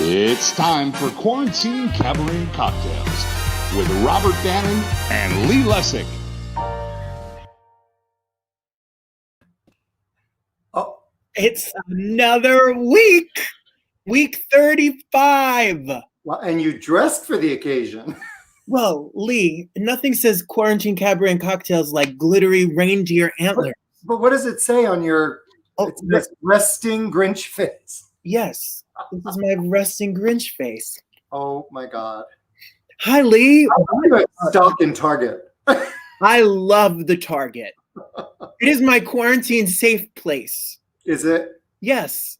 It's time for Quarantine Cabaret and Cocktails with Robert Bannon and Lee Lessack. Oh, it's another week. Week 35. Well, and you dressed for the occasion. Well, Lee, nothing says Quarantine Cabaret and Cocktails like glittery reindeer antlers. But what does it say on your this resting Grinch face? Yes, this is my resting Grinch face. Oh my God. Hi, Lee. I'm stock in Target. I love the Target. It is my quarantine safe place. Is it? Yes.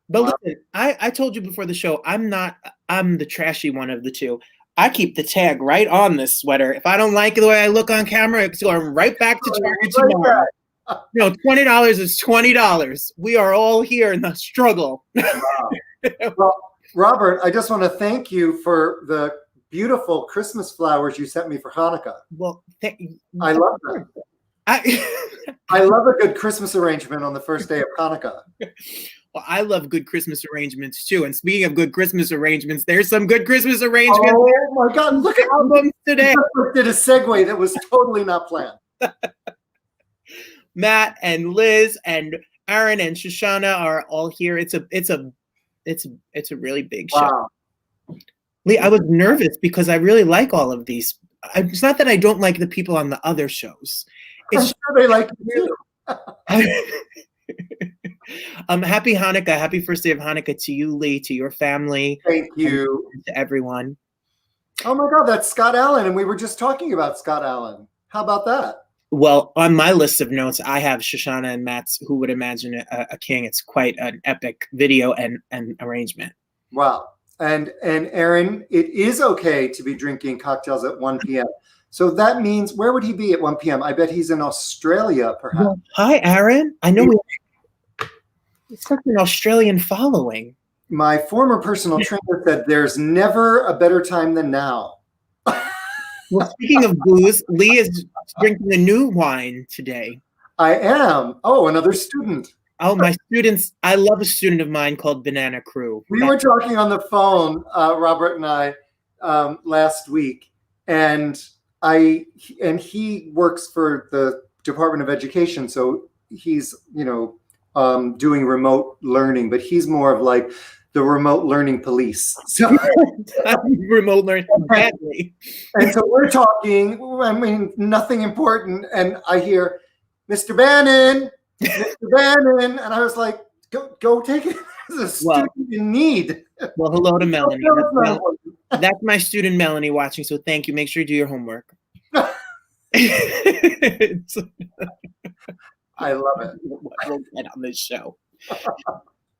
But wow. Listen, I told you before the show, I'm the trashy one of the two. I keep the tag right on this sweater. If I don't like the way I look on camera, it's going right back to Target tomorrow. No, $20 is $20. We are all here in the struggle. Wow. Well, Robert, I just want to thank you for the beautiful Christmas flowers you sent me for Hanukkah. Well, I love them. I love a good Christmas arrangement on the first day of Hanukkah. Well, I love good Christmas arrangements too. And speaking of good Christmas arrangements, there's some good Christmas arrangements. Oh my God! Look at albums today. Did a segue that was totally not planned. Matt and Liz and Aaron and Shoshana are all here. It's a really big show. Lee, I was nervous because I really like all of these. It's not that I don't like the people on the other shows. I'm sure they like you. Happy Hanukkah. Happy first day of Hanukkah to you, Lee, to your family. Thank you. To everyone. Oh my God, that's Scott Allen. And we were just talking about Scott Allen. How about that? Well, on my list of notes, I have Shoshana and Matt's Who Would Imagine a King. It's quite an epic video and arrangement. Wow. And Aaron, it is okay to be drinking cocktails at 1 p.m. So that means, where would he be at 1 p.m.? I bet he's in Australia, perhaps. Well, hi, Aaron. I know it's such an Australian following. My former personal trainer said there's never a better time than now. Well, speaking of booze, Lee is drinking a new wine today. I am. Oh, another student. Oh, my students. I love a student of mine called Banana Crew. We were talking on the phone, Robert and I, last week, and he works for the Department of Education, so he's, doing remote learning, but he's more of like the remote learning police. So remote learning badly. And so we're talking, nothing important, and I hear, Mr. Bannon, and I was like, go take it as a student in need. Well, hello to Melanie. That's my student Melanie watching, so thank you. Make sure you do your homework. I love it. We'll get on this show.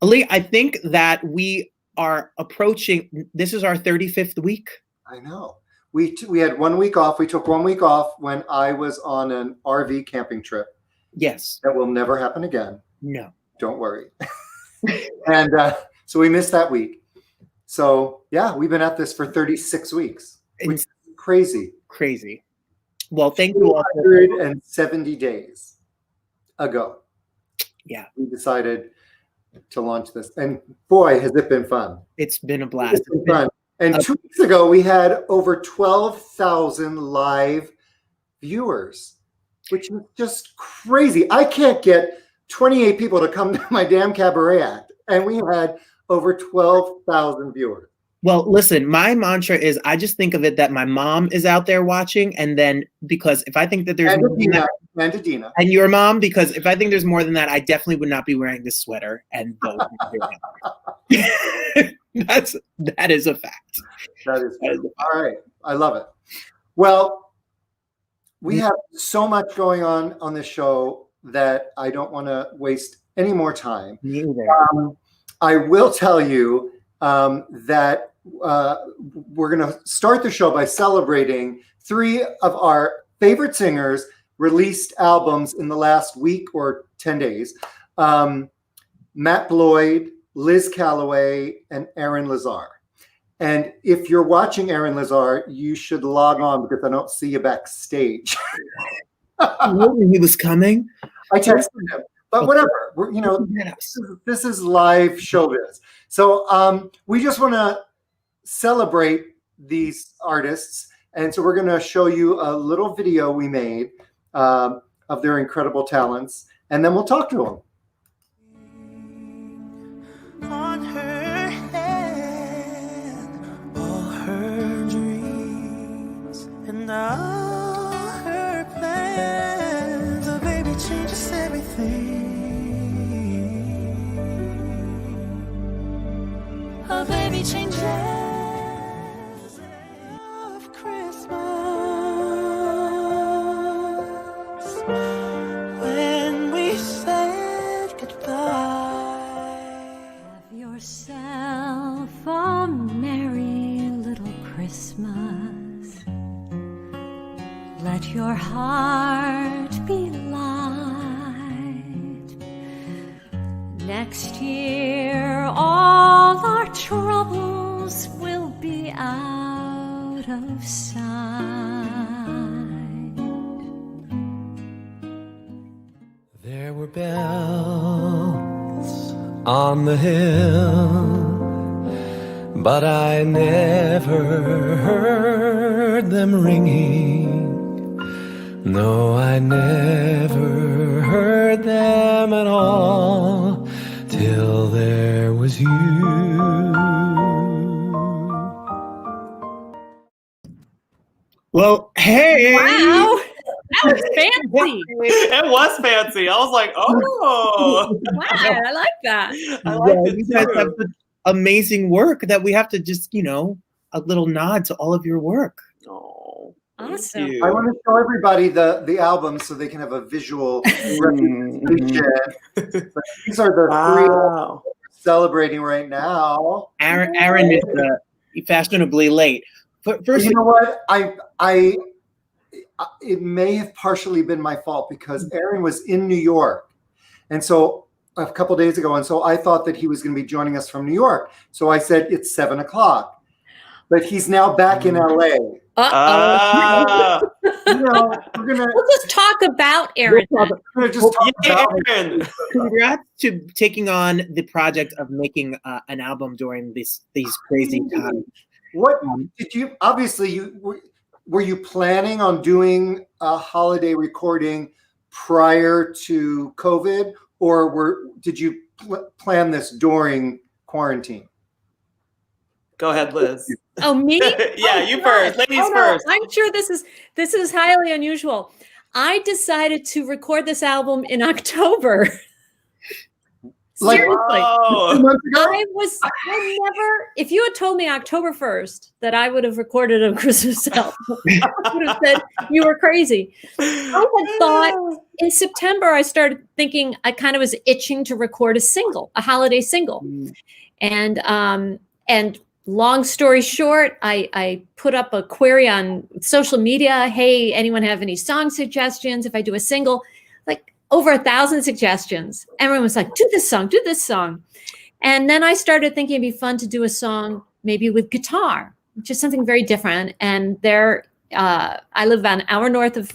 Ali, I think that we are approaching, this is our 35th week. I know. We had 1 week off. We took 1 week off when I was on an RV camping trip. Yes. That will never happen again. No. Don't worry. And so we missed that week. So yeah, we've been at this for 36 weeks. Which is crazy. Crazy. Well, thank you all. 270 days ago. Yeah. We decided to launch this. And boy, has it been fun. It's been a blast. It's been fun. And 2 weeks ago, we had over 12,000 live viewers, which is just crazy. I can't get 28 people to come to my damn cabaret act. And we had over 12,000 viewers. Well, listen, my mantra is I just think of it that my mom is out there watching. And then because if I think that there's and your mom, because if I think there's more than that, I definitely would not be wearing this sweater. And that is a fact. That is all right. I love it. Well, we have so much going on this show that I don't want to waste any more time. I will tell you that we're going to start the show by celebrating 3 of our favorite singers released albums in the last week or 10 days. Matt Bloyd, Liz Callaway, and Aaron Lazar. And if you're watching Aaron Lazar, you should log on because I don't see you backstage. He was coming? I texted him. But whatever, this is live showbiz. So we just want to celebrate these artists. And so we're going to show you a little video we made of their incredible talents, and then we'll talk to them. On her head, all her dreams, and all her plans. A baby changes everything. A baby changes of Christmas. When we said goodbye. Have yourself a merry little Christmas. Let your heart be light. Next year, all our troubles will be out of sight. There were bells on the hill, but I never heard them ringing. No, I never heard them at all till there was you. Well, hey. Wow. That was fancy. It was fancy. I was like, oh. Wow, I like that. I like it You guys too. have such amazing work that we have to just, a little nod to all of your work. Oh, thank Awesome. you. I want to show everybody the album so they can have a visual representation. But these are the three Wow. we're celebrating right now. Aaron is fashionably late. But first, You know what? It may have partially been my fault because Aaron was in New York, and so a couple days ago, and so I thought that he was going to be joining us from New York. So I said it's 7:00, but he's now back in LA. Ah, We're gonna We'll just talk about Aaron. just talk yay, about Aaron. congrats to taking on the project of making an album during these crazy times. what did you. Obviously, were you planning on doing a holiday recording prior to COVID, or did you plan this during quarantine? Go ahead, Liz. Oh, me? Yeah, you first. Ladies Oh, no. first. I'm sure this is highly unusual. I decided to record this album in October. Like- Seriously. 2 Oh. months ago? I never, if you had told me October 1st that I would have recorded a Christmas album, I would have said you were crazy. I had thought in September, I started thinking I kind of was itching to record a holiday single. And long story short, I put up a query on social media. Hey, anyone have any song suggestions if I do a single? Like over 1,000 suggestions. Everyone was like, do this song. And then I started thinking it'd be fun to do a song maybe with guitar, which is something very different. And I live about an hour north of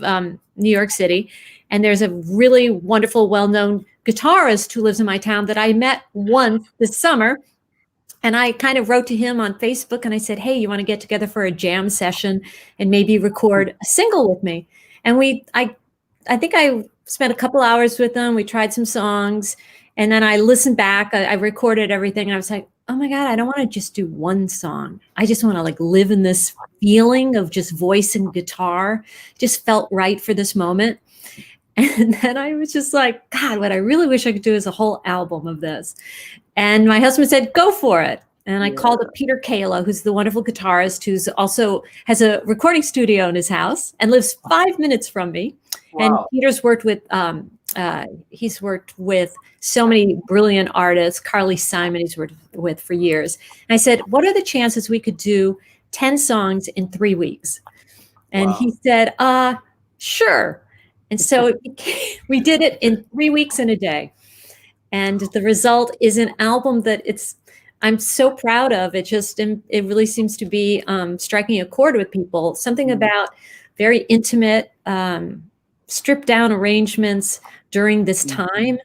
New York City. And there's a really wonderful, well-known guitarist who lives in my town that I met once this summer. And I kind of wrote to him on Facebook and I said, hey, you want to get together for a jam session and maybe record a single with me? And I think I spent a couple hours with him. We tried some songs and then I listened back. I recorded everything. And I was like, oh my God, I don't want to just do one song. I just want to live in this feeling of just voice and guitar. Just felt right for this moment. And then I was just like, God, what I really wish I could do is a whole album of this. And my husband said, go for it. And I called up Peter Kayla, who's the wonderful guitarist, who's also has a recording studio in his house and lives 5 minutes from me. Wow. And Peter's worked with, he's worked with so many brilliant artists. Carly Simon he's worked with for years. And I said, what are the chances we could do 10 songs in 3 weeks? And he said, sure. And so we did it in 3 weeks and a day. And the result is an album that I'm so proud of. It really seems to be striking a chord with people. Something about very intimate, stripped down arrangements during this time.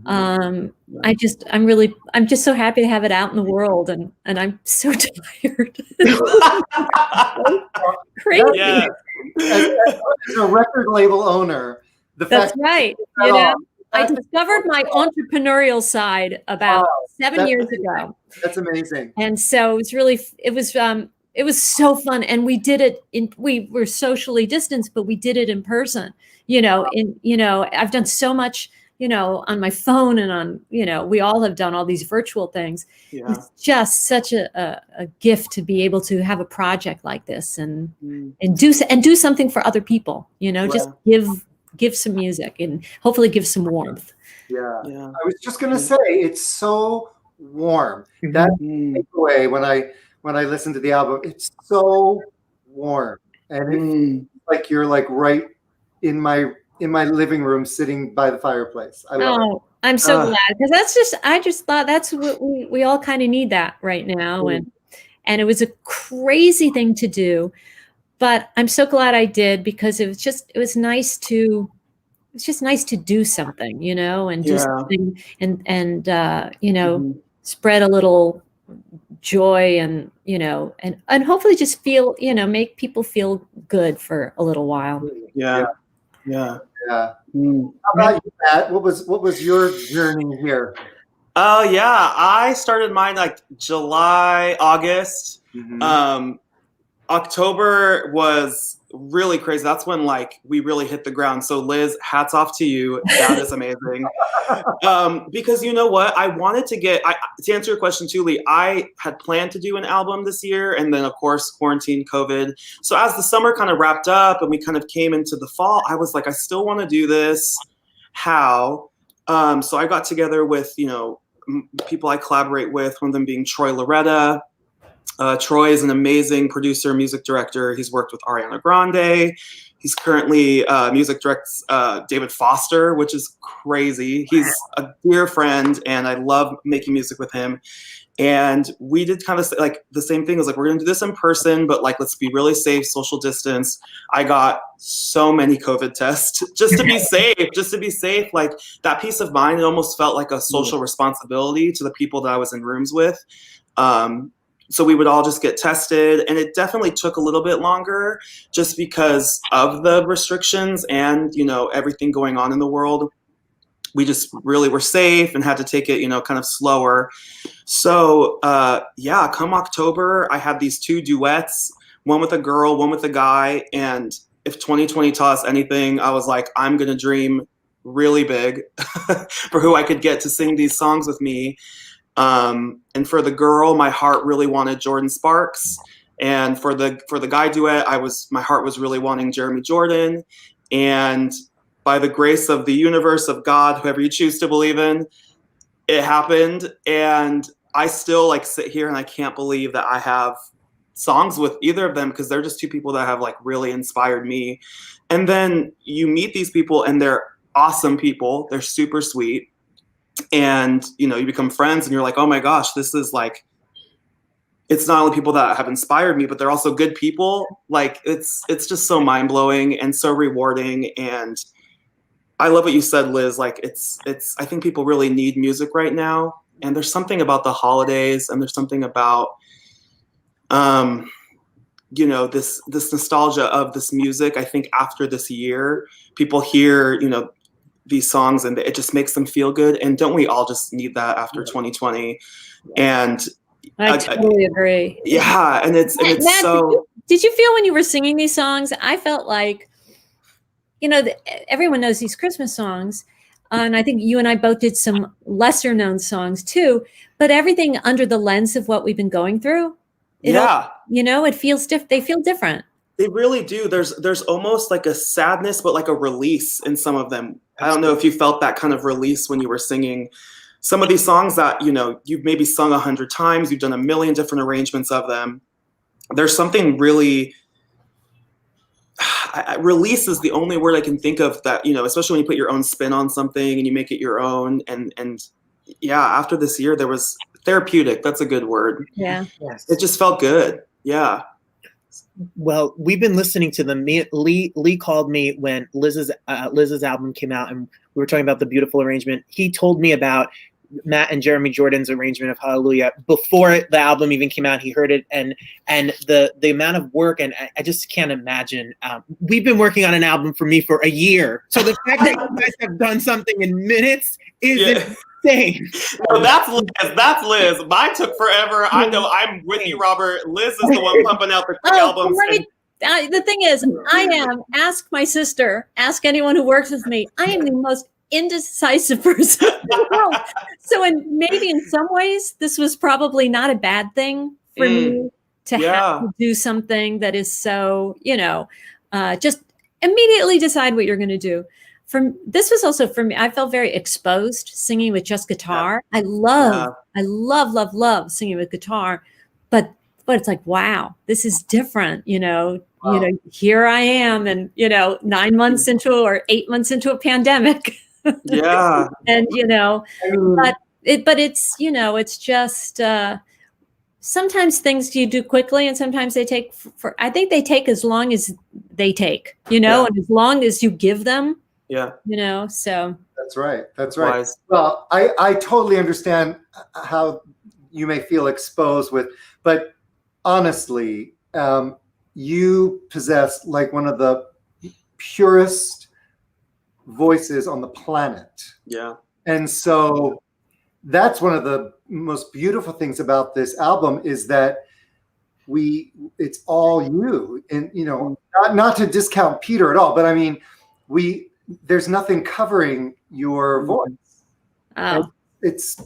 I'm just so happy to have it out in the world, and I'm so tired. Crazy. Yeah. As a record label owner, That's right. You know, I discovered my entrepreneurial side about 7 years ago. That's amazing. And so it was so fun. And we did it we were socially distanced, but we did it in person, I've done so much, on my phone and on, we all have done all these virtual things. Yeah. It's just such a gift to be able to have a project like this and do something for other people, just give some music and hopefully give some warmth. Yeah. I was just going to say, it's so warm. That takeaway when I listen to the album, it's so warm. And it's like you're like right in my living room sitting by the fireplace. I love it. I'm so glad, because I just thought that's what we all kind of need that right now. And it was a crazy thing to do, but I'm so glad I did, because it was nice to do something, and do something and spread a little joy and, and hopefully just feel, make people feel good for a little while. Yeah. How about you, Matt? What was your journey here? Oh yeah, I started mine like July, August. October was really crazy. That's when like we really hit the ground. So Liz, hats off to you. That is amazing. Because you know what? I wanted to to answer your question too, Lee, I had planned to do an album this year, and then of course quarantine, COVID. So as the summer kind of wrapped up and we kind of came into the fall, I was like, I still want to do this. How? So I got together with, people I collaborate with, one of them being Troy Loretta. Troy is an amazing producer, music director. He's worked with Ariana Grande. He's currently music directs David Foster, which is crazy. He's a dear friend, and I love making music with him. And we did kind of like the same thing. It was like, we're going to do this in person, but like, let's be really safe, social distance. I got so many COVID tests just to be safe, Like that peace of mind, it almost felt like a social responsibility to the people that I was in rooms with. So we would all just get tested, and it definitely took a little bit longer just because of the restrictions and, everything going on in the world. We just really were safe and had to take it, kind of slower. So, come October, I had these 2 duets, one with a girl, one with a guy. And if 2020 taught us anything, I was like, I'm going to dream really big for who I could get to sing these songs with me. And for the girl, my heart really wanted Jordan Sparks. And for the guy duet, my heart was really wanting Jeremy Jordan. And by the grace of the universe, of God, whoever you choose to believe in, it happened. And I still like sit here and I can't believe that I have songs with either of them, because they're just 2 people that have like really inspired me. And then you meet these people and they're awesome people. They're super sweet. And, you become friends and you're like, oh my gosh, this is like, it's not only people that have inspired me, but they're also good people. Like it's just so mind blowing and so rewarding. And I love what you said, Liz. Like I think people really need music right now. And there's something about the holidays, and there's something about, this nostalgia of this music. I think after this year, people hear, these songs and it just makes them feel good. And don't we all just need that after 2020? And I totally agree. Yeah. And it's Matt, so. Did you feel when you were singing these songs? I felt like, everyone knows these Christmas songs. And I think you and I both did some lesser known songs too, but everything under the lens of what we've been going through. It feels they feel different. They really do. There's almost like a sadness, but like a release in some of them. I don't know if you felt that kind of release when you were singing some of these songs that, you've maybe sung 100 times. You've done a million different arrangements of them. There's something really, release is the only word I can think of that, especially when you put your own spin on something and you make it your own. And after this year, there was therapeutic. That's a good word. Yeah. Yes. It just felt good. Yeah. Well, we've been listening to them. Lee called me when Liz's album came out, and we were talking about the beautiful arrangement. He told me about Matt and Jeremy Jordan's arrangement of Hallelujah before the album even came out. He heard it, and the amount of work, and I just can't imagine. We've been working on an album for me for a year, so the fact that you guys have done something in minutes is insane. No, that's Liz. That's Liz. Mine took forever. I know. I'm with you, Robert. Liz is the one pumping out the albums. The thing is, ask my sister, ask anyone who works with me. I am the most indecisive person in the world. So maybe in some ways, this was probably not a bad thing for me to have to do something that is so, just immediately decide what you're going to do. This was also for me, I felt very exposed singing with just guitar. I love singing with guitar, but it's like, wow, this is different, here I am, and 9 months into or 8 months into a pandemic. Yeah. And but it's it's just sometimes things you do quickly, and sometimes they take I think they take as long as they take, and as long as you give them. Yeah. So that's right. Wise. Well, I totally understand how you may feel exposed but honestly, you possess like one of the purest voices on the planet. Yeah. And so that's one of the most beautiful things about this album is that it's all you, and not to discount Peter at all, but I mean, there's nothing covering your voice. Oh. It's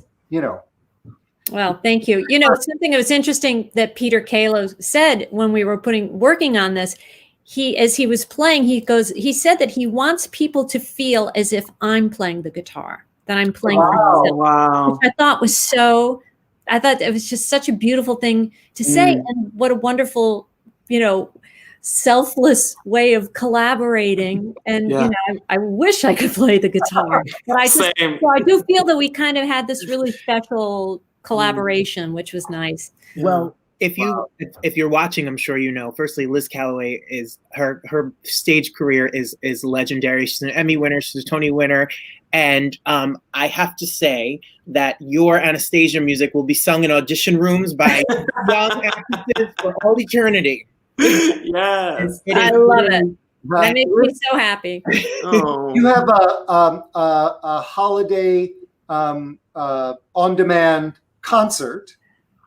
Well, thank you. Something that was interesting that Peter Kalo said when we were working on this, as he was playing, he said that he wants people to feel as if I'm playing the guitar, that I'm playing for myself. Wow. Which I thought it was just such a beautiful thing to say. And what a wonderful, selfless way of collaborating. And, I wish I could play the guitar, but I do feel that we kind of had this really special collaboration, which was nice. Well, if you're watching, I'm sure firstly, Liz Callaway is her stage career is legendary. She's an Emmy winner, she's a Tony winner, and I have to say that your Anastasia music will be sung in audition rooms by young actresses for all eternity. Yes, I love it. That makes me so happy. You have a holiday on-demand concert.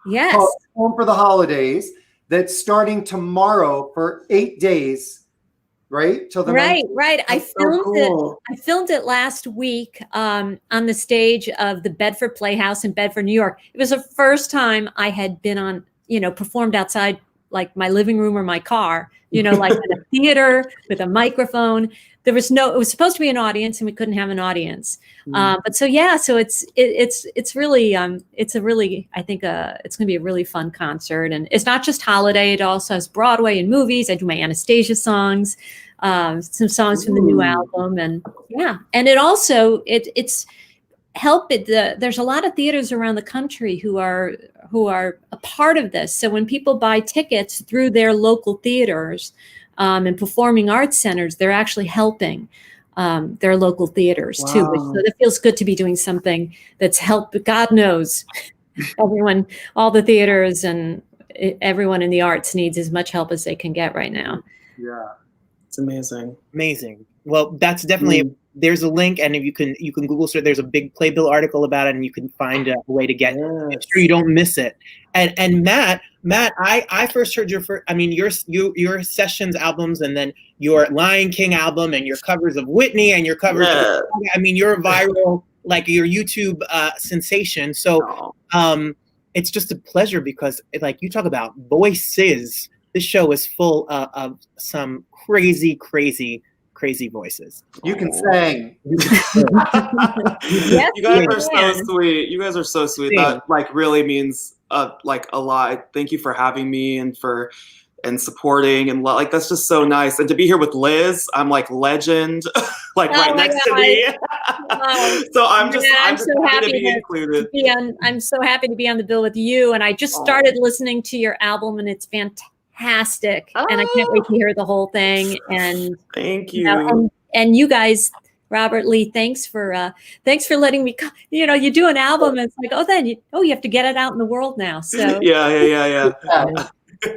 Yes. Called Home for the Holidays, that's starting tomorrow for 8 days, right? Till the right. I filmed it last week on the stage of the Bedford Playhouse in Bedford, New York. It was the first time I had been on, performed outside like my living room or my car, like in a theater with a microphone. It was supposed to be an audience, and we couldn't have an audience. But so it's really, I think it's going to be a really fun concert. And it's not just holiday. It also has Broadway and movies. I do my Anastasia songs, some songs from the new album. And and it also, it's helped there's a lot of theaters around the country who are a part of this. So when people buy tickets through their local theaters, and performing arts centers, they're actually helping their local theaters too. So it feels good to be doing something that's helped. God knows, everyone, all the theaters and everyone in the arts needs as much help as they can get right now. Yeah, it's amazing. Well, that's definitely there's a link, and if you can Google search. There's a big Playbill article about it, and you can find a way to make sure you don't miss it. And Matt, I first heard your Sessions albums, and then your Lion King album, and your covers of Whitney, and your covers. You're a viral, like your YouTube sensation. So it's just a pleasure because, like you talk about voices, this show is full of some crazy voices. You can sing. Yes, you guys are so sweet. You guys are so sweet. That really means a lot. Thank you for having me and supporting, and that's just so nice. And to be here with Liz, I'm like legend, right next to me. So I'm so happy to be included. I'm so happy to be on the bill with you. And I just started listening to your album, and it's fantastic. And I can't wait to hear the whole thing. And thank you. And you guys Robert Lee, thanks for letting me. You do an album, and it's like, you have to get it out in the world now. So Yeah.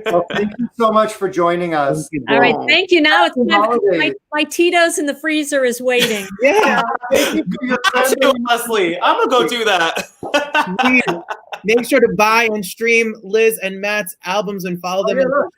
Well, thank you so much for joining us. all right, thank you. Now it's Happy time. holidays. My Tito's in the freezer is waiting. Yeah. Thank you for your friendly- Leslie, I'm gonna go do that. Please, make sure to buy and stream Liz and Matt's albums and follow them on social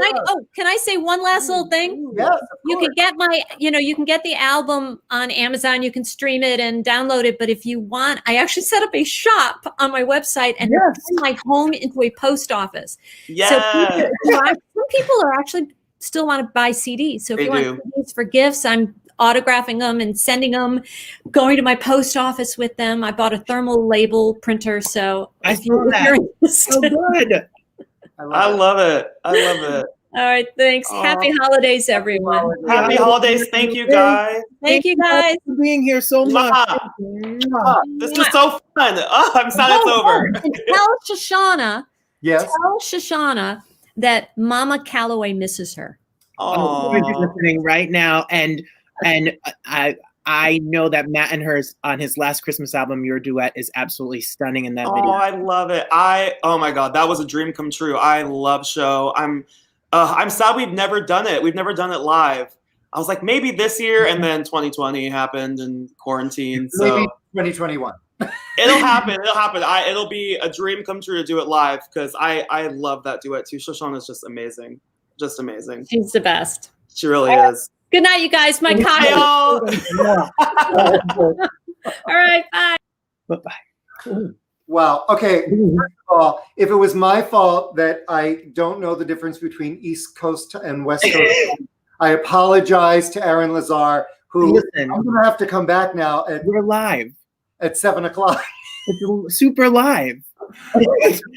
media. Can I say one last little thing? Yes, of You course. can get you can get the album on Amazon. You can stream it and download it. But if you want, I actually set up a shop on my website and Yes. turn my home into a post office. Yeah. So some people are actually still want to buy CDs. So if They you want do. CDs for gifts, I'm autographing them and sending them, going to my post office with them. I bought a thermal label printer. So I if saw that. you're So interested- good. I love it. All right, thanks. Happy holidays, everyone. Happy holidays. Thank you, guys. Thank you, guys. For being here so much. Mwah. This was so fun. Oh, I'm sad it's over. And tell Shoshana, Yes. that Mama Callaway misses her. Oh, you're listening right now, and I know that Matt and hers on his last Christmas album, Your Duet, is absolutely stunning in that Oh, video. I love it. Oh my God, that was a dream come true. I love show. I'm sad we've never done it. We've never done it live. I was like, maybe this year, and then 2020 happened and quarantine. So Maybe 2021. it'll happen. It'll be a dream come true to do it live because I love that duet too. Shoshana's just amazing. Just amazing. She's the best. She really is. Good night, you guys. My Bye, cocktail. y'all. All right, bye. Bye-bye. Wow. Okay. First of all, if it was my fault that I don't know the difference between East Coast and West Coast, I apologize to Aaron Lazar, who Listen. I'm going to have to come back now We're live. at 7:00. It's super live.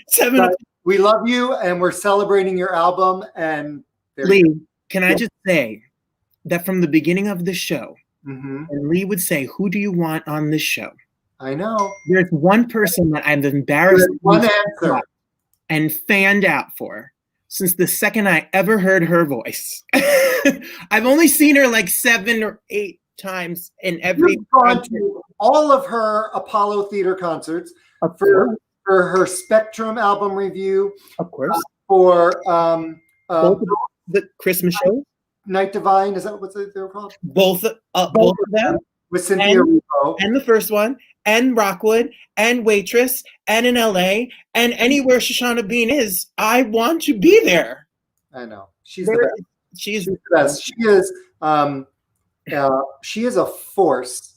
7 But we love you, and we're celebrating your album. And there you Lee, can I just say that from the beginning of the show, go. Mhm. and Lee would say, "Who do you want on this show?" I know. There's one person that I'm embarrassed There's one answer. and fanned out for since the second I ever heard her voice. I've only seen her like 7 or 8 times in every You've gone to all of her Apollo Theater concerts Of for course. her Spectrum album review, Of course. for Both of the Christmas shows. Night Divine. Is that what they were called? Both of them. With Cynthia Erivo. And the first one. And Rockwood. And Waitress. And in LA. And anywhere Shoshana Bean is, I want to be there. I know. She's the best. She's She's the best. She is a force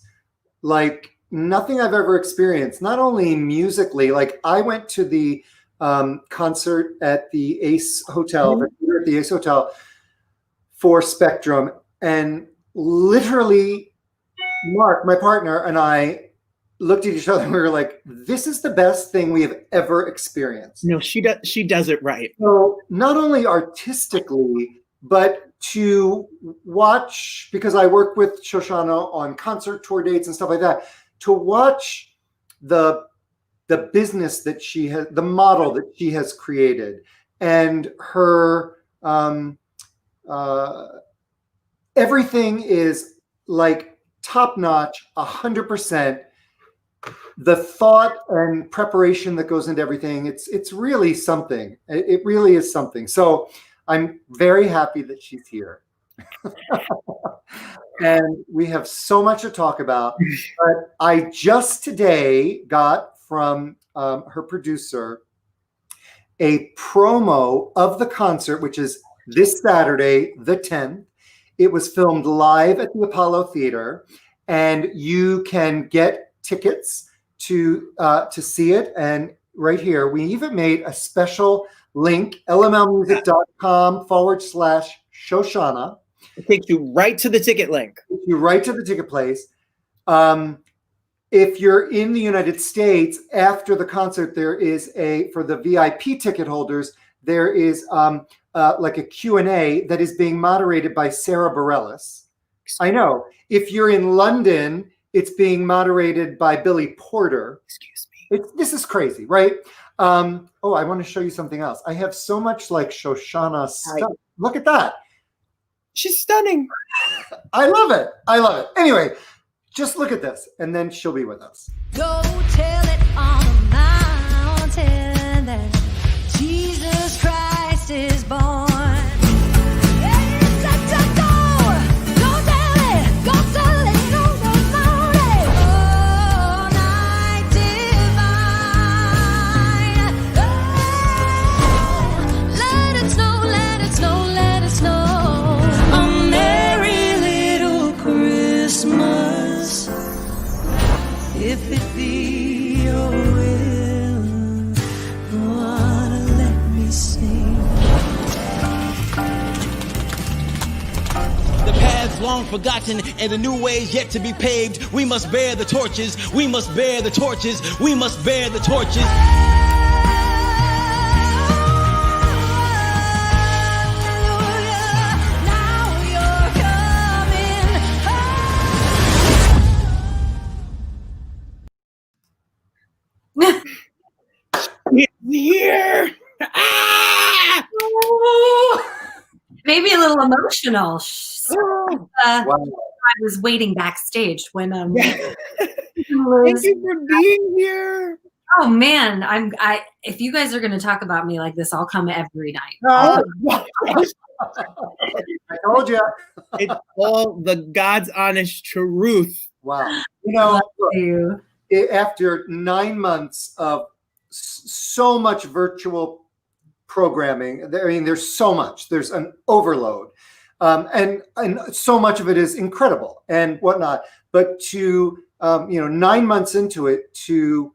like nothing I've ever experienced. Not only musically, like I went to the concert at the Ace Hotel, the theater at the Ace Hotel for Spectrum, and literally, Mark, my partner, and I looked at each other and we were like, "This is the best thing we have ever experienced." No, she does it right. So not only artistically, but to watch, because I work with Shoshana on concert tour dates and stuff like that, to watch the business that she has, the model that she has created, and her everything is like top notch, 100%. The thought and preparation that goes into everything, it's really something. It really is something. So I'm very happy that she's here. And we have so much to talk about. But I just today got from her producer a promo of the concert, which is this Saturday, the 10th. It was filmed live at the Apollo Theater, and you can get tickets to see it. And right here, we even made a special link, lmlmusic.com/Shoshana. It takes you right to the ticket link. You right to the ticket place. If you're in the United States, after the concert, there is for the VIP ticket holders, there is like a Q&A that is being moderated by Sarah Bareilles. I know. If you're in London, it's being moderated by Billy Porter. Excuse me. This is crazy, right? I want to show you something else. I have so much like Shoshana stuff. Look at that. She's stunning. I love it. I love it. Anyway, just look at this, and then she'll be with us. Go tell it on the mountain that Jesus Christ is born. If it be your will, wanna let me sing. The paths long forgotten and the new ways yet to be paved. We must bear the torches. We must bear the torches. We must bear the torches. It's here. Ah! Maybe a little emotional. Wow. I was waiting backstage when Thank you for being here. Oh man, if you guys are going to talk about me like this, I'll come every night. Oh, I told you. it's all the God's honest truth. Wow. You know, You. after 9 months of so much virtual programming, I mean, there's so much. There's an overload. And so much of it is incredible and whatnot. But to, 9 months into it, to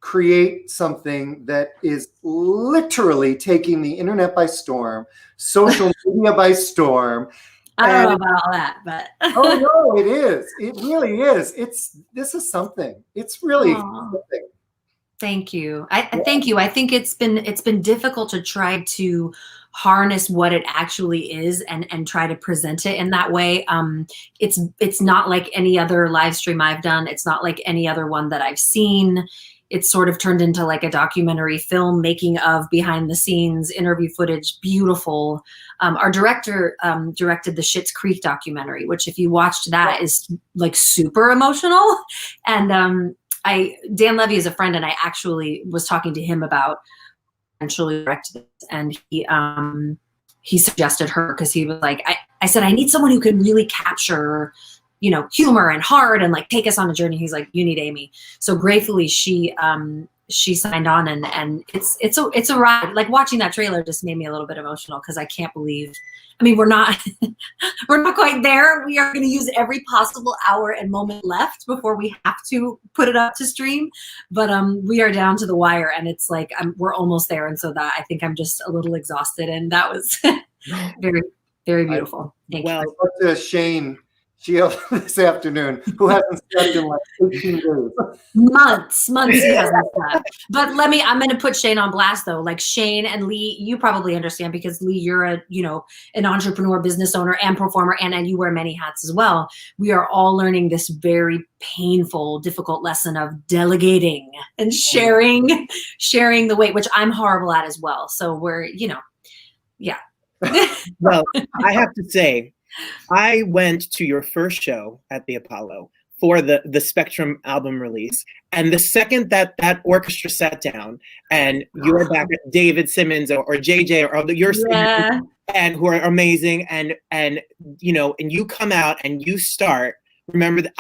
create something that is literally taking the internet by storm, social media by storm. I don't know about all that, but Oh no, it is. It really is. This is something. It's really something. thank you. I thank you. I think it's been difficult to try to harness what it actually is and try to present it in that way. It's not like any other live stream I've done. It's not like any other one that I've seen. It's sort of turned into like a documentary film, making of, behind the scenes, interview footage, beautiful. Our director directed the Schitt's Creek documentary, which if you watched that is like super emotional. And Dan Levy is a friend, and I actually was talking to him about eventually direct this, and he suggested her because he was like, I said, I need someone who can really capture, humor and heart and like take us on a journey. He's like, you need Amy. So gratefully she signed on, and it's a ride. Like watching that trailer just made me a little bit emotional because I can't believe, I mean, we're not quite there. We are going to use every possible hour and moment left before we have to put it up to stream. But we are down to the wire, and it's like we're almost there. And so that I think I'm just a little exhausted, and that was very, very beautiful. Thank you. I spoke to Shane Shield this afternoon, who hasn't slept in like 18 days. Months he hasn't slept. But I'm going to put Shane on blast though. Like Shane and Lee, you probably understand because Lee, you're an entrepreneur, business owner, and performer, and you wear many hats as well. We are all learning this very painful, difficult lesson of delegating and sharing the weight, which I'm horrible at as well. So we're, yeah. Well, I have to say, I went to your first show at the Apollo for the Spectrum album release. And the second that orchestra sat down and you were back at David Simmons or JJ or your singers, and who are amazing, and you come out and you start, remember that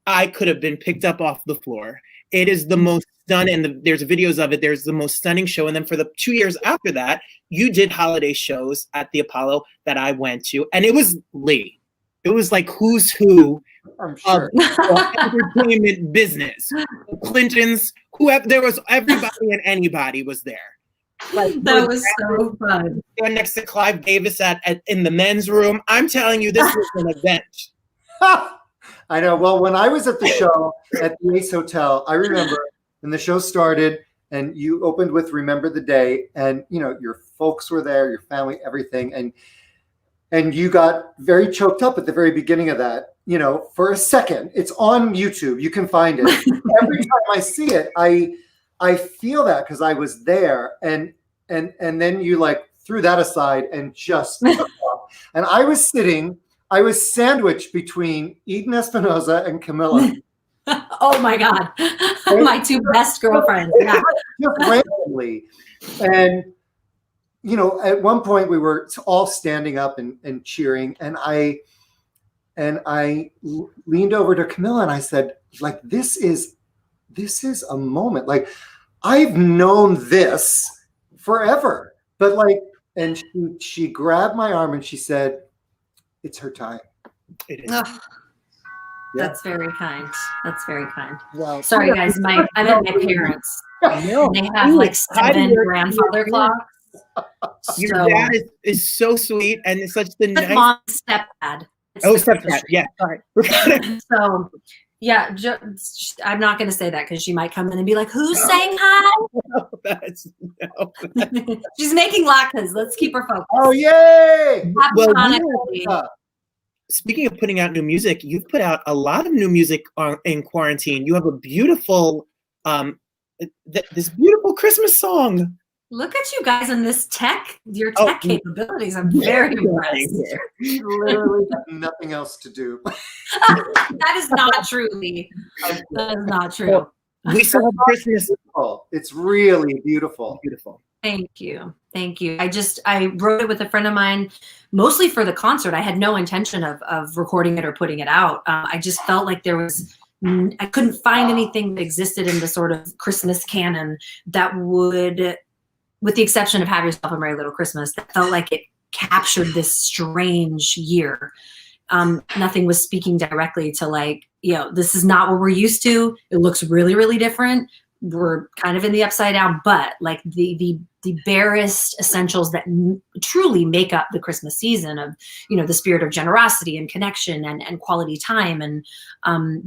I could have been picked up off the floor. It is the most stunning, and there's videos of it. There's the most stunning show. And then for the 2 years after that, you did holiday shows at the Apollo that I went to, and it was Lee. It was like who's who I'm sure. of entertainment business. The Clintons, there was everybody and anybody was there. Like That was so fun. next to Clive Davis in the men's room. I'm telling you, this was an event. I know. Well, when I was at the show at the Ace Hotel, I remember when the show started and you opened with Remember the Day, and your folks were there, your family, everything, and you got very choked up at the very beginning of that, for a second. It's on YouTube. You can find it. Every time I see it, I feel that because I was there, and then you like threw that aside and just took off. And I was sandwiched between Eden Espinosa and Camilla. Oh my God. My two best girlfriends. Yeah. Just randomly. And, you know, at one point we were all standing up and cheering. And I leaned over to Camilla and I said, like, this is a moment. Like, I've known this forever. But like, and she grabbed my arm and she said, it's her time. It is. Ugh. That's very kind. That's very kind. Well, Sorry, guys. I met my parents. No, They have like 7 grandfather clocks. your So- dad is so sweet and it's such the But nice. mom's stepdad. Oh, stepdad. Yeah. Sorry. So, yeah, I'm not going to say that because she might come in and be like, "Who's saying hi?" No. She's making latkes. Let's keep her focused. Oh, yay! Happy Well, Hanukkah. Speaking of putting out new music, you've put out a lot of new music in quarantine. You have a beautiful, this beautiful Christmas song. Look at you guys in this your tech capabilities. I'm very impressed. We literally have nothing else to do. That is not true, Lee. That is not true. We still have Christmas. It's really beautiful. Beautiful. Thank you. Thank you. I wrote it with a friend of mine, mostly for the concert. I had no intention of recording it or putting it out. I just felt like I couldn't find anything that existed in the sort of Christmas canon that would, with the exception of Have Yourself a Merry Little Christmas, that felt like it captured this strange year. Nothing was speaking directly to like, you know, this is not what we're used to. It looks really, really different. We're kind of in the upside down, but like the barest essentials that truly make up the Christmas season of, you know, the spirit of generosity and connection and quality time. And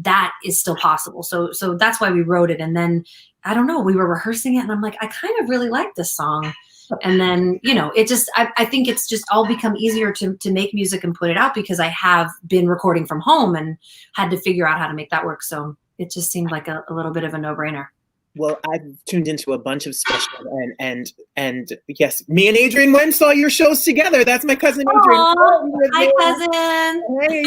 that is still possible. So that's why we wrote it. And then, I don't know, we were rehearsing it and I'm like, I kind of really like this song. And then, you know, it just, I think it's just all become easier to make music and put it out because I have been recording from home and had to figure out how to make that work. So it just seemed like a little bit of a no-brainer. Well, I've tuned into a bunch of specials and yes, me and Adrian Wen saw your shows together. That's my cousin Adrian. Aww, hi, cousin. Hey,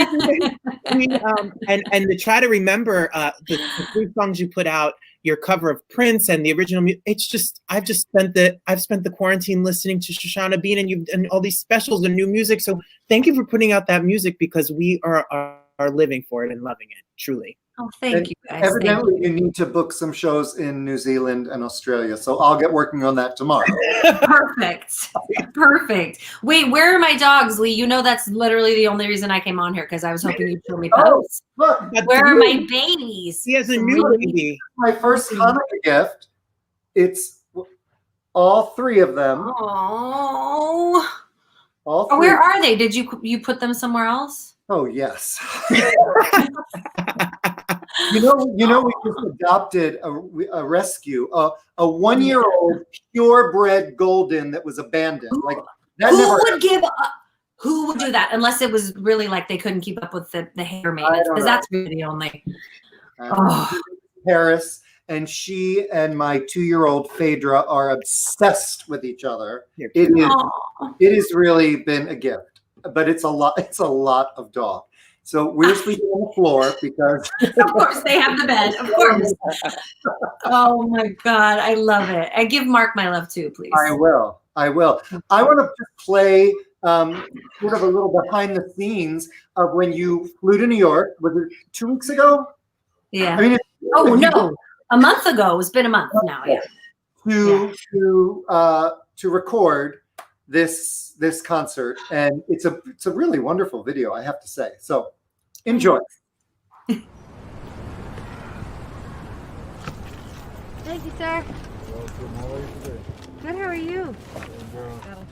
and to try to remember the 3 songs you put out, your cover of Prince and the original. It's just I've spent the quarantine listening to Shoshana Bean and all these specials and new music. So thank you for putting out that music because we are living for it and loving it truly. Oh, thank you guys. Evidently, you need to book some shows in New Zealand and Australia. So I'll get working on that tomorrow. Perfect. Perfect. Wait, where are my dogs, Lee? You know that's literally the only reason I came on here because I was hoping you'd show me posts. Look, Where are my babies? He has a new baby. my first Hanukkah gift. It's all 3 of them. Oh. All 3. Where are they? Did you put them somewhere else? Oh, yes. You know, we just adopted a rescue, a 1-year-old purebred golden that was abandoned. Like that who would do that unless it was really like they couldn't keep up with the hair maintenance? Because that's really the only. Paris, and she and my 2-year-old Phaedra are obsessed with each other. It has really been a gift, but it's a lot of dog. So we're sleeping on the floor because of course they have the bed. Of course. Oh my God, I love it. And give Mark my love too, please. I will. I want to play sort of a little behind the scenes of when you flew to New York. Was it 2 weeks ago? Yeah. I mean, no, a month ago. It's been a month now. Yeah. To record this concert, and it's a really wonderful video, I have to say. So enjoy. Thank you, sir. Good, how are you?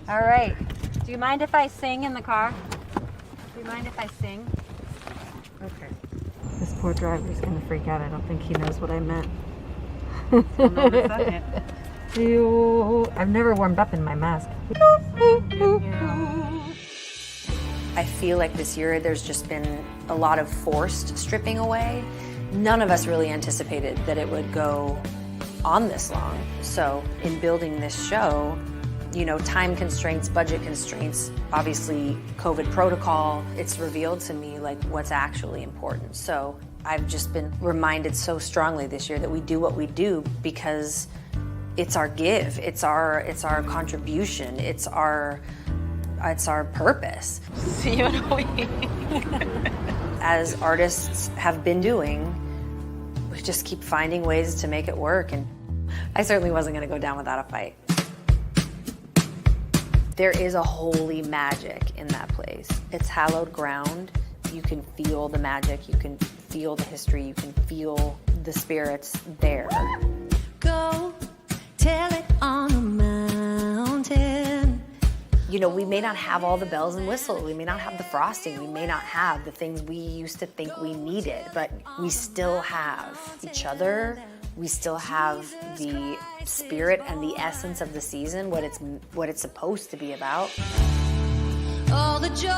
All right. Do you mind if I sing in the car? Do you mind if I sing? Okay. This poor driver's gonna freak out. I don't think he knows what I meant. I've never warmed up in my mask. I feel like this year there's just been a lot of forced stripping away. None of us really anticipated that it would go on this long. So in building this show, time constraints, budget constraints, obviously COVID protocol, it's revealed to me like what's actually important. So I've just been reminded so strongly this year that we do what we do because it's our give, it's our contribution, it's our purpose. See you in a week. As artists have been doing, we just keep finding ways to make it work, and I certainly wasn't going to go down without a fight. There is a holy magic in that place. It's hallowed ground. You can feel the magic, you can feel the history, you can feel the spirits there. Go tell it on a mountain. We may not have all the bells and whistles, we may not have the frosting, we may not have the things we used to think we needed, but we still have each other, we still have the spirit and the essence of the season, what it's supposed to be about. All the joy,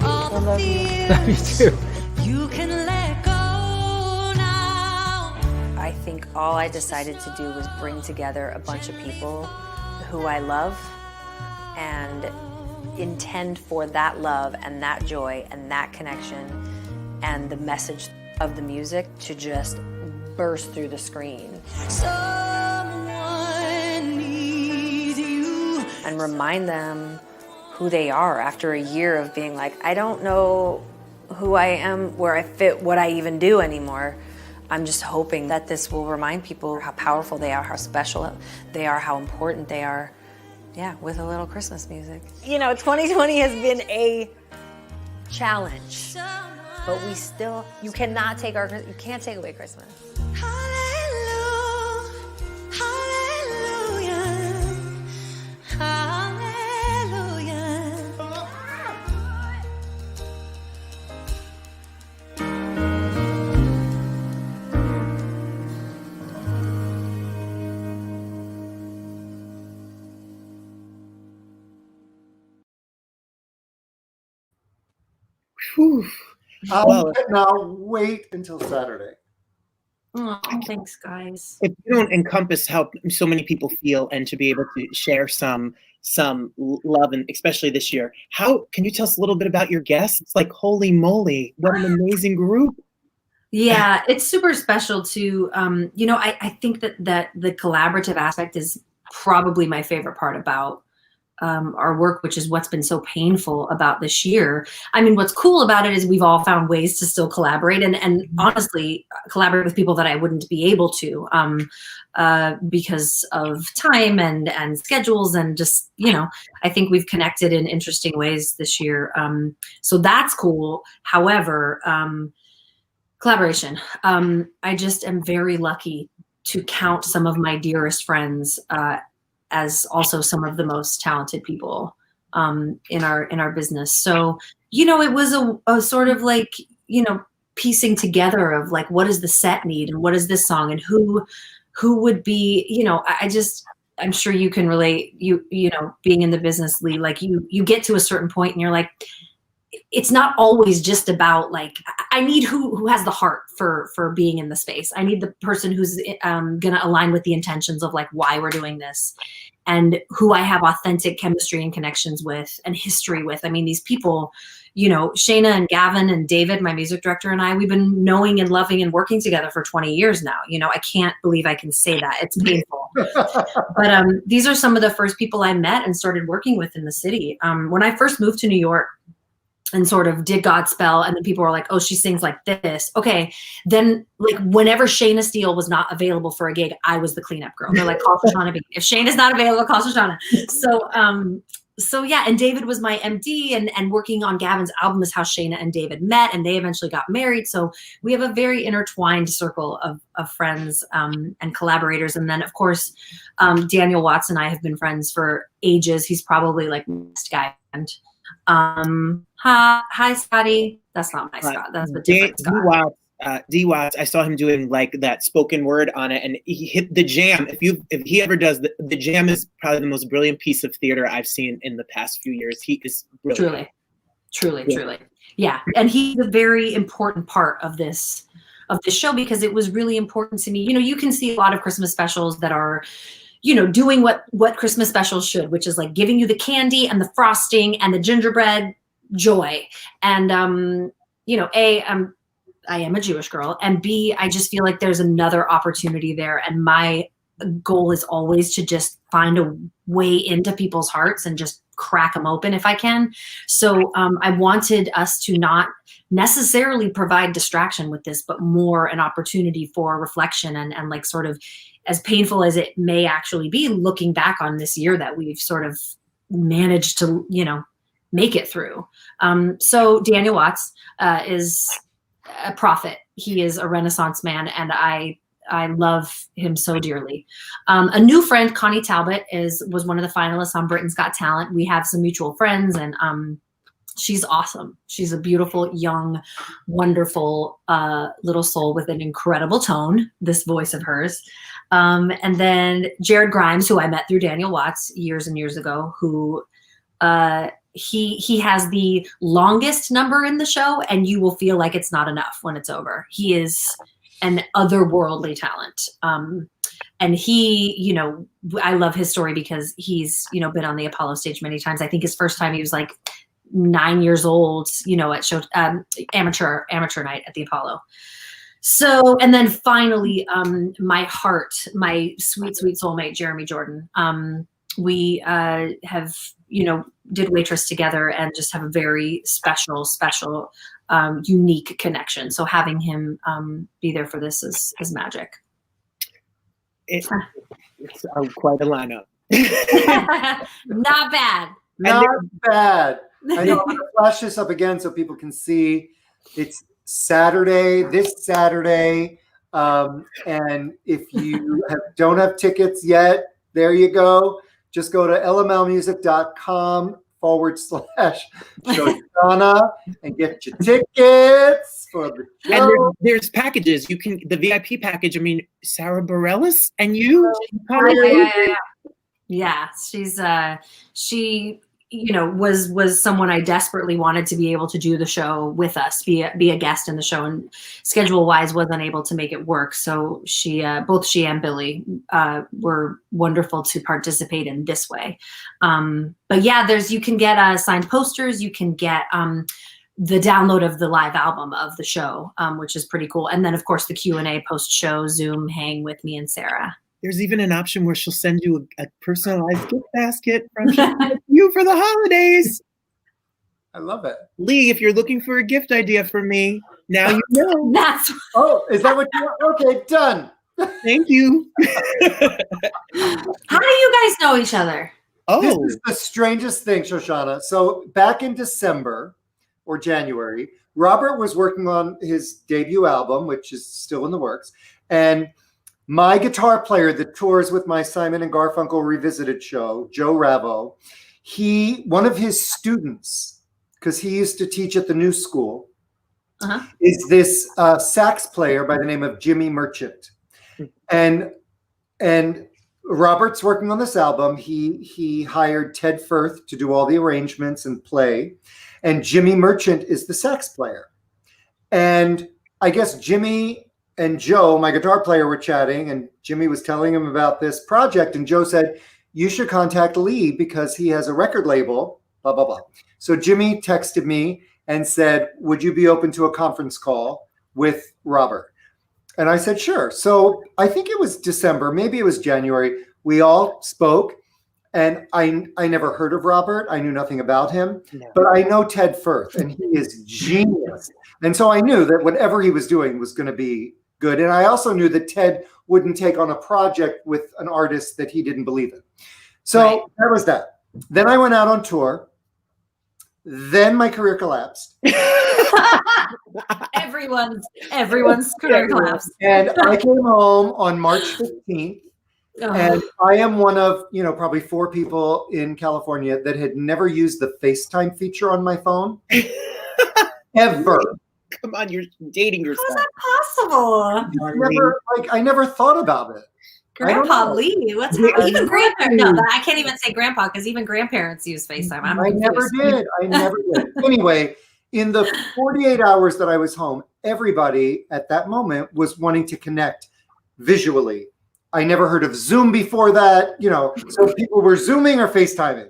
all the fears, Me too. you can let go now. I think all I decided to do was bring together a bunch of people who I love and intend for that love and that joy and that connection and the message of the music to just burst through the screen. Someone needs you. And remind them who they are after a year of being like, I don't know who I am, where I fit, what I even do anymore. I'm just hoping that this will remind people how powerful they are, how special they are, how important they are. Yeah, with a little Christmas music. 2020 has been a challenge, but you can't take away Christmas. Hallelujah, hallelujah, hallelujah. Whew. Well, Now wait until Saturday. Oh, thanks, guys. if you don't encompass how so many people feel and to be able to share some love, and especially this year, how can you tell us a little bit about your guests? It's like, holy moly, what an amazing group. Yeah, it's super special to, I think that the collaborative aspect is probably my favorite part about our work, which is what's been so painful about this year. I mean, what's cool about it is we've all found ways to still collaborate and honestly collaborate with people that I wouldn't be able to because of time and schedules and just, I think we've connected in interesting ways this year. So that's cool. However, collaboration. I just am very lucky to count some of my dearest friends as also some of the most talented people in our business. So, it was a sort of like, piecing together of like, what does the set need and what is this song and who would be, I'm sure you can relate, being in the business, Lee, like you get to a certain point and you're like, it's not always just about like, I need who has the heart for being in the space. I need the person who's going to align with the intentions of like why we're doing this and who I have authentic chemistry and connections with and history with. I mean, these people, Shana and Gavin and David, my music director, and I, we've been knowing and loving and working together for 20 years now. I can't believe I can say that. It's painful. But these are some of the first people I met and started working with in the city. When I first moved to New York, and sort of did Godspell, and then people were like, oh, she sings like this. Okay. Then like whenever Shayna Steele was not available for a gig, I was the cleanup girl. They're like, call Shoshana B. If Shayna's not available, call Shoshana. So yeah, and David was my MD and working on Gavin's album is how Shayna and David met and they eventually got married. So we have a very intertwined circle of friends and collaborators. And then of course, Daniel Watts and I have been friends for ages. He's probably like next guy. Hi Scotty. That's not my Scott. That's the different Scott. D Watts, I saw him doing like that spoken word on it, and he hit the jam. If he ever does, the jam is probably the most brilliant piece of theater I've seen in the past few years. He is brilliant. Truly. Yeah, and he's a very important part of this show because it was really important to me. You can see a lot of Christmas specials that are, doing what Christmas specials should, which is like giving you the candy and the frosting and the gingerbread joy. And, I am a Jewish girl, and B, I just feel like there's another opportunity there. And my goal is always to just find a way into people's hearts and just crack them open if I can. So I wanted us to not necessarily provide distraction with this, but more an opportunity for reflection and like sort of, as painful as it may actually be, looking back on this year that we've sort of managed to, make it through. So Daniel Watts is a prophet. He is a Renaissance man, and I love him so dearly. A new friend, Connie Talbot, was one of the finalists on Britain's Got Talent. We have some mutual friends, and she's awesome. She's a beautiful, young, wonderful little soul with an incredible tone, this voice of hers. And then Jared Grimes, who I met through Daniel Watts years and years ago, who he has the longest number in the show, and you will feel like it's not enough when it's over. He is an otherworldly talent. And he, I love his story because he's, been on the Apollo stage many times. I think his first time he was like 9 years old, at amateur night at the Apollo. So, and then finally, my heart, my sweet, sweet soulmate, Jeremy Jordan. We have, did Waitress together and just have a very special, unique connection. So having him be there for this is magic. It's quite a lineup. Not bad. Not bad. I know I'm going to flash this up again so people can see. It's this Saturday. And if you don't have tickets yet, there you go. Just go to lmlmusic.com/Shoshana and get your tickets for the show. And there's packages. The VIP package. I mean, Sarah Bareilles and you. Yeah, she's she was someone I desperately wanted to be able to do the show with us, be a guest in the show, and schedule wise wasn't able to make it work. So both she and Billy were wonderful to participate in this way. But yeah, you can get signed posters, you can get the download of the live album of the show, which is pretty cool. And then of course the Q&A post show Zoom hang with me and Sarah. There's even an option where she'll send you a personalized gift basket from you for the holidays. I love it. Lee, if you're looking for a gift idea for me, now you know. Is that what you want? Okay, done. Thank you. How do you guys know each other? This is the strangest thing, Shoshana. So back in December or January, Robert was working on his debut album, which is still in the works. And my guitar player that tours with my Simon and Garfunkel Revisited show, Joe Ravo, one of his students, because he used to teach at the New School, is this sax player by the name of Jimmy Merchant. And Robert's working on this album. He hired Ted Firth to do all the arrangements and play. And Jimmy Merchant is the sax player. And I guess Jimmy and Joe, my guitar player, were chatting, and Jimmy was telling him about this project. And Joe said, you should contact Lee because he has a record label, blah, blah, blah. So Jimmy texted me and said, would you be open to a conference call with Robert? And I said, sure. So I think it was December, maybe it was January. We all spoke, and I never heard of Robert. I knew nothing about him, but I know Ted Firth, and he is genius. And so I knew that whatever he was doing was going to be good. And I also knew that Ted wouldn't take on a project with an artist that he didn't believe in. So that was that. Then I went out on tour. Then my career collapsed. Everyone's career collapsed. And I came home on March 15th. And I am one of, probably 4 people in California that had never used the FaceTime feature on my phone. Ever. Come on, you're dating yourself. How is that possible? I never thought about it. Grandpa Lee, what's happening? Even grandparents. No, I can't even say grandpa because even grandparents use FaceTime. I never did. Anyway, in the 48 hours that I was home, everybody at that moment was wanting to connect visually I never heard of Zoom before that, so people were Zooming or FaceTiming.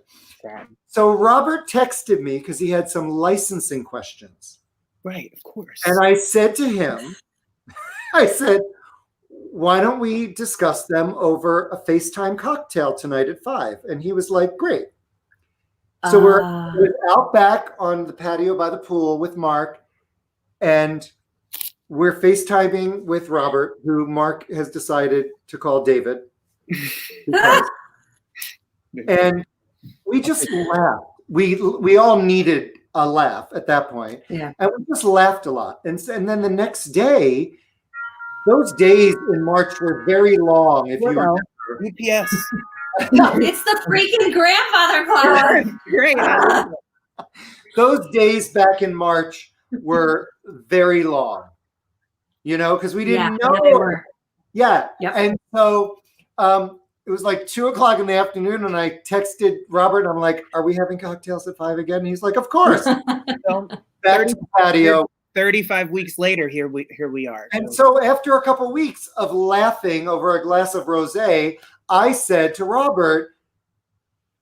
So Robert texted me because he had some licensing questions. Right, of course. And I said to him, why don't we discuss them over a FaceTime cocktail tonight at 5? And he was like, great. So we're out back on the patio by the pool with Mark, and we're FaceTiming with Robert, who Mark has decided to call David. And we just laughed. We all needed a laugh at that point. Yeah. And we just laughed a lot. And then the next day, those days in March were very long, if you remember. UPS. It's the freaking grandfather clock. Great. I love it. Those days back in March were very long, because we didn't know. They were. Yeah. Yep. And so it was like 2:00 in the afternoon, and I texted Robert, and I'm like, are we having cocktails at 5 again? And he's like, of course. Back to the patio. 35 weeks later, here we are. And so after a couple weeks of laughing over a glass of rosé, I said to Robert,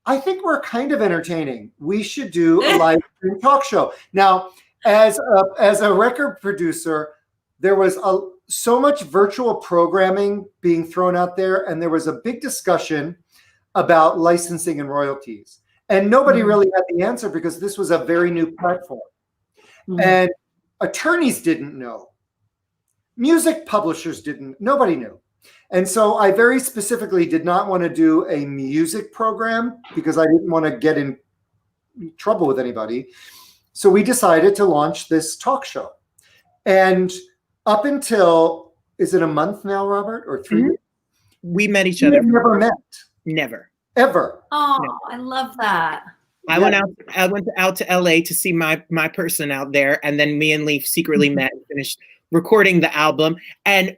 I think we're kind of entertaining. We should do a live stream talk show. Now, as a record producer, there was so much virtual programming being thrown out there, and there was a big discussion about licensing and royalties. And nobody really had the answer because this was a very new platform. And attorneys didn't know. Music publishers didn't. Nobody knew. And so I very specifically did not want to do a music program because I didn't want to get in trouble with anybody. So we decided to launch this talk show. And up until, is it a month now, Robert, or 3 weeks? We met each other. We've never met. Never. Ever. Oh, No. I love that. I went out to LA to see my person out there, and then me and Leaf secretly met and finished recording the album. And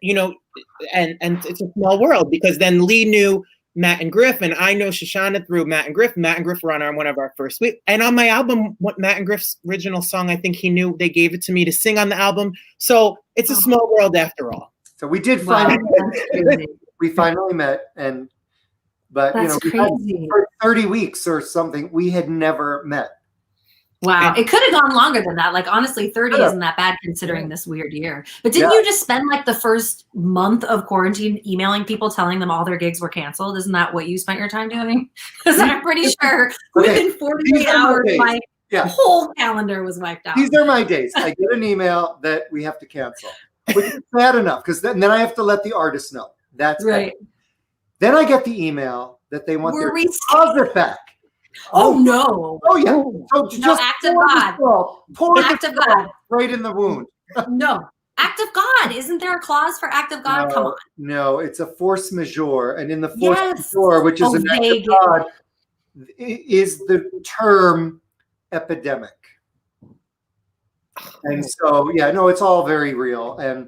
and it's a small world because then Lee knew Matt and Griff, and I know Shoshana through Matt and Griff. Matt and Griff were on one of our first weeks. And on my album, what Matt and Griff's original song, I think he knew they gave it to me to sing on the album. So it's a small world after all. So we did finally met. We finally met, but That's crazy. for 30 weeks or something, we had never met. Wow. It could have gone longer than that. Like, honestly, 30 isn't that bad considering this weird year. But didn't you just spend like the first month of quarantine emailing people telling them all their gigs were canceled? Isn't that what you spent your time doing? Because I'm pretty sure within 48 hours, my whole calendar was wiped out. These are my days. I get an email that we have to cancel, which is bad enough because then I have to let the artist know. That's right. Bad. Then I get the email that they want their deposit back. Oh no! Oh yeah! So just act of God. Pour act of God right in the wound. No, act of God. Isn't there a clause for act of God? Come on. No, it's a force majeure, and in the force majeure, which is an act of God, is the term epidemic. And so it's all very real, and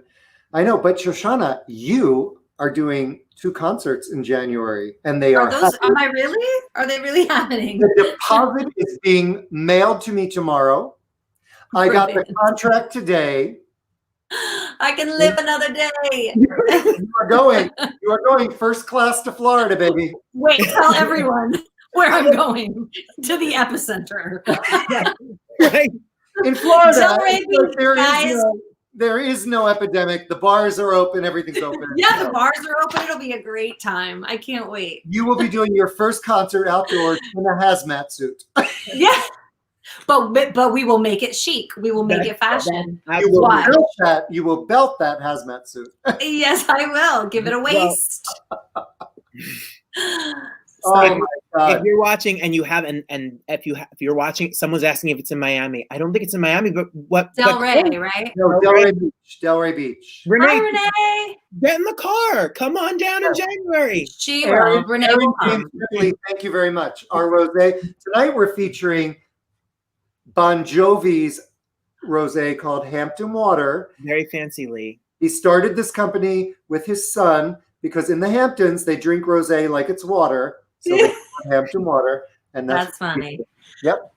I know. But Shoshana, you are doing 2 concerts in January, and they are. Am I really? Are they really happening? The deposit is being mailed to me tomorrow. I got the contract today. I can live another day. You are going first class to Florida, baby. Wait, tell everyone where I'm going, to the epicenter. Right. In Florida, guys. There is no epidemic. The bars are open. Everything's open. Yeah, the bars are open. It'll be a great time. I can't wait. You will be doing your first concert outdoors in a hazmat suit. Yeah, but we will make it chic. We will make it fashion. You will belt that hazmat suit. Yes, I will. Give it a waist. Oh my God. If you're watching and you have, and if you're watching, someone's asking if it's in Miami. I don't think it's in Miami, but what? Delray, right? No, Delray Beach. Delray Beach. Hi, Renee. Get in the car. Come on down in January. Renee will come. Thank you very much. Our rosé tonight. We're featuring Bon Jovi's rosé called Hampton Water. Very fancy, Lee. He started this company with his son because in the Hamptons they drink rosé like it's water. So they call Hampton Water, and that's funny. Yep.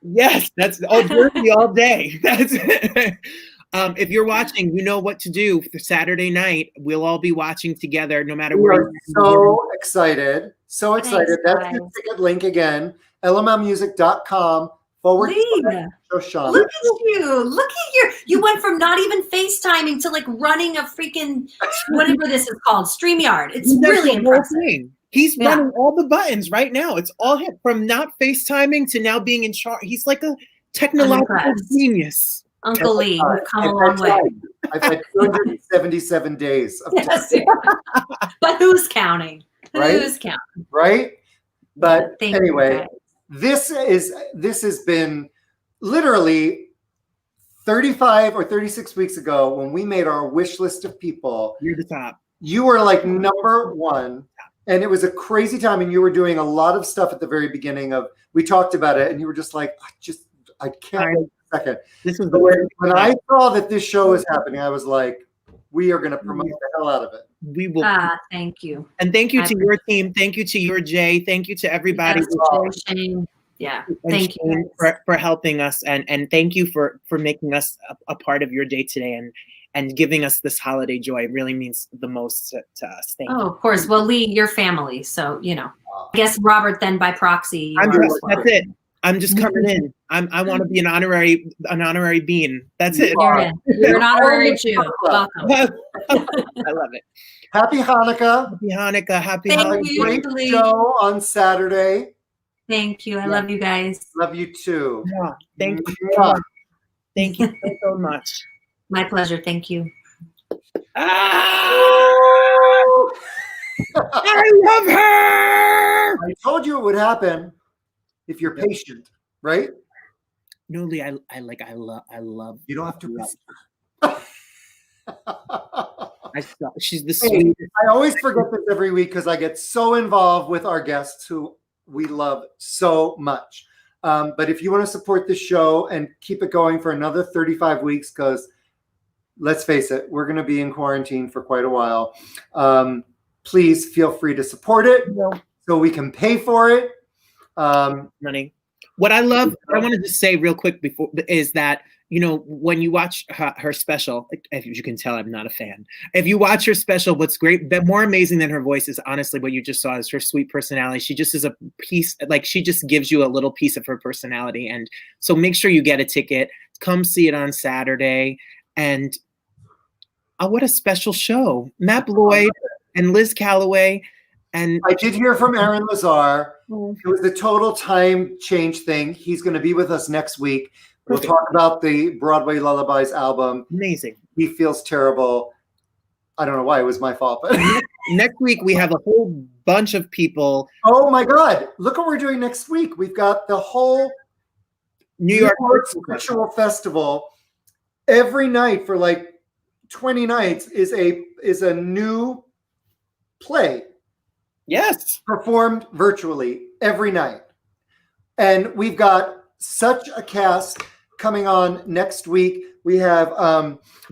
Yes, that's Jersey all day. That's If you're watching, you know what to do for Saturday night. We'll all be watching together, no matter We where. are so excited. So excited. Thanks, That's guys. the ticket link again. lmlmusic.com/. Lee, Shoshana. look at you. Look at you went from not even FaceTiming to like running a freaking whatever this is called, StreamYard. It's He does really the whole impressive. thing. He's Yeah. running all the buttons right now. It's all him. From not FaceTiming to now being in charge. He's like a technological impressed. genius. Uncle Lee, you've come a long way. I've had 277 days of Yes. But who's counting? Right? Who's counting? right? But Thank you, anyway, guys. this has been literally 35 or 36 weeks ago when we made our wish list of people. You're the top. You were like number one, and it was a crazy time. And you were doing a lot of stuff at the very beginning of. We talked about it, and you were just like, I can't wait a second. This was But the when I saw that this show is happening, I was like, we are going to promote the hell out of it. We will. Thank you. And thank you I to your team. Thank you to your Jay. Thank you to everybody. Yes, Shane. Yeah. And Thank you. Shane for helping us, and thank you for making us a part of your day today and giving us this holiday joy. It really means the most to us. Thank you. Oh, of course. Well, Lee, you're family, so you know. I guess Robert, then by proxy. You I'm are just, as well. that's it. I'm just coming in. I want to be an honorary bean. That's it. You're in. You're an honorary Jew. Welcome. I love it. Happy Hanukkah. Happy Hanukkah. Happy Thank Hanukkah. you. Great Lee. show on Saturday. Thank you. I love you guys. Love you too. Yeah, thank you. Mwah. Thank you so much. My pleasure. Thank you. I love her. I told you it would happen if you're patient, right? No, Lee, I love. You don't have to. She's the Hey, sweetest. I always forget this every week because I get so involved with our guests who we love so much. But if you want to support the show and keep it going for another 35 weeks, because let's face it, we're going to be in quarantine for quite a while. Please feel free to support it so we can pay for it. Money. What I love, I wanted to say real quick before is that, you know, when you watch her special, as you can tell, I'm not a fan. If you watch her special, what's great, but more amazing than her voice is honestly what you just saw is her sweet personality. She just is a piece, like she just gives you a little piece of her personality. And so make sure you get a ticket, come see it on Saturday. And what a special show. Matt Bloyd and Liz Callaway. And I did hear from Aaron Lazar. It was the total time change thing. He's going to be with us next week. We'll talk about the Broadway Lullabies album. Amazing. He feels terrible. I don't know why. It was my fault. But next week, we have a whole bunch of people. Oh, my God. Look what we're doing next week. We've got the whole New York Virtual Festival. Every night for like 20 nights is a new play. Yes. Performed virtually every night. And we've got such a cast coming on next week. We have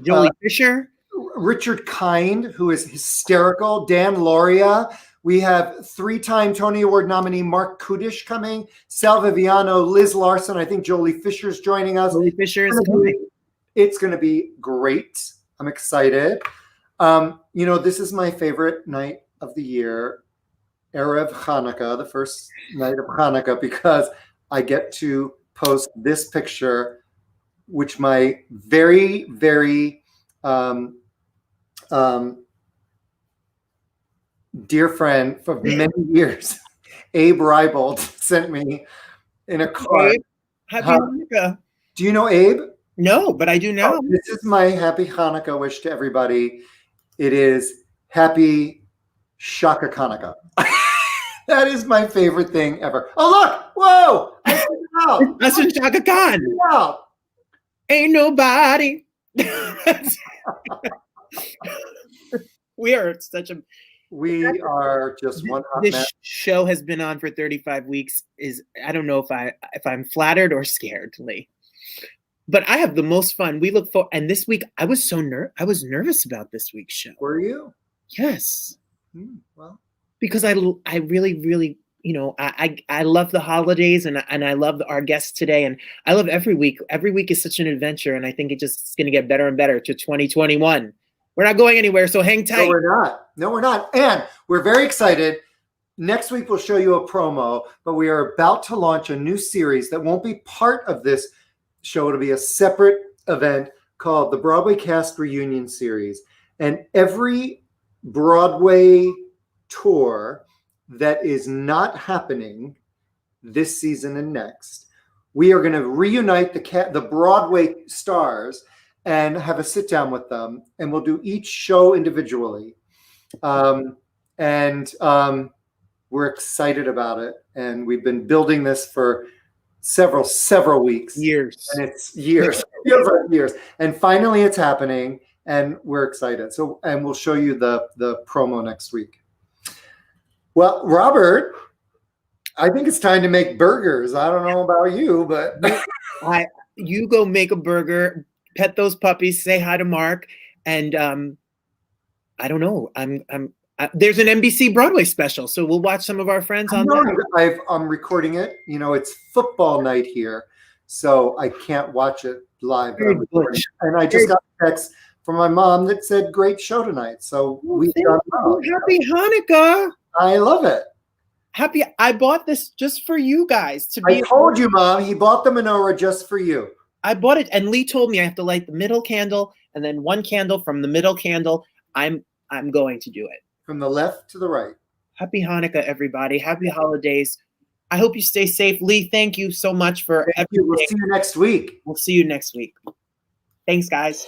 Jolie Fisher, Richard Kind, who is hysterical, Dan Lauria. We have 3-time Tony Award nominee Mark Kudish coming, Sal Viviano, Liz Larson. I think Jolie Fisher's joining us. Jolie Fisher is coming. It's going to be great. I'm excited. You know, this is my favorite night of the year, Erev Hanukkah, the first night of Hanukkah, because I get to post this picture, which my very, very dear friend for many years, Abe Reibold, sent me in a card. Abe, happy Hanukkah. Do you know Abe? No, but I do now. Oh, this is my happy Hanukkah wish to everybody. It is happy Shaka Hanukkah. That is my favorite thing ever. Oh, look! Whoa! That's from Shaka Khan. Wow. Ain't nobody. We are such a. We are just one hot This mess. show has been on for 35 weeks. I don't know if I'm flattered or scared, Lee. But I have the most fun. We look for, and this week I was nervous about this week's show. Were you? Yes. Well, because I really, really you know, I love the holidays, and I love our guests today, and I love every week. Every week is such an adventure, and I think it's going to get better and better to 2021. We're not going anywhere, so hang tight. No, we're not. No, we're not. And we're very excited. Next week, we'll show you a promo, but we are about to launch a new series that won't be part of this show. It'll be a separate event called the Broadway Cast Reunion Series. And every Broadway tour that is not happening this season and next, we are going to reunite the Broadway stars and have a sit down with them, and we'll do each show individually. We're excited about it, and we've been building this for several weeks, years, and it's years, years, and finally it's happening, and we're excited. So, and we'll show you the promo next week. Well, Robert, I think it's time to make burgers. I don't know about you, but you go make a burger, pet those puppies, say hi to Mark, and I don't know. There's an NBC Broadway special, so we'll watch some of our friends on that. I'm recording it. You know, it's football night here, so I can't watch it live. And I just got a text from my mom that said, "Great show tonight." So we got Happy Hanukkah. I love it. I bought this just for you guys. I told you, Mom, he bought the menorah just for you. I bought it, and Lee told me I have to light the middle candle and then one candle from the middle candle. I'm going to do it. From the left to the right. Happy Hanukkah, everybody. Happy holidays. I hope you stay safe. Lee, thank you so much for everything. We'll see you next week. We'll see you next week. Thanks, guys.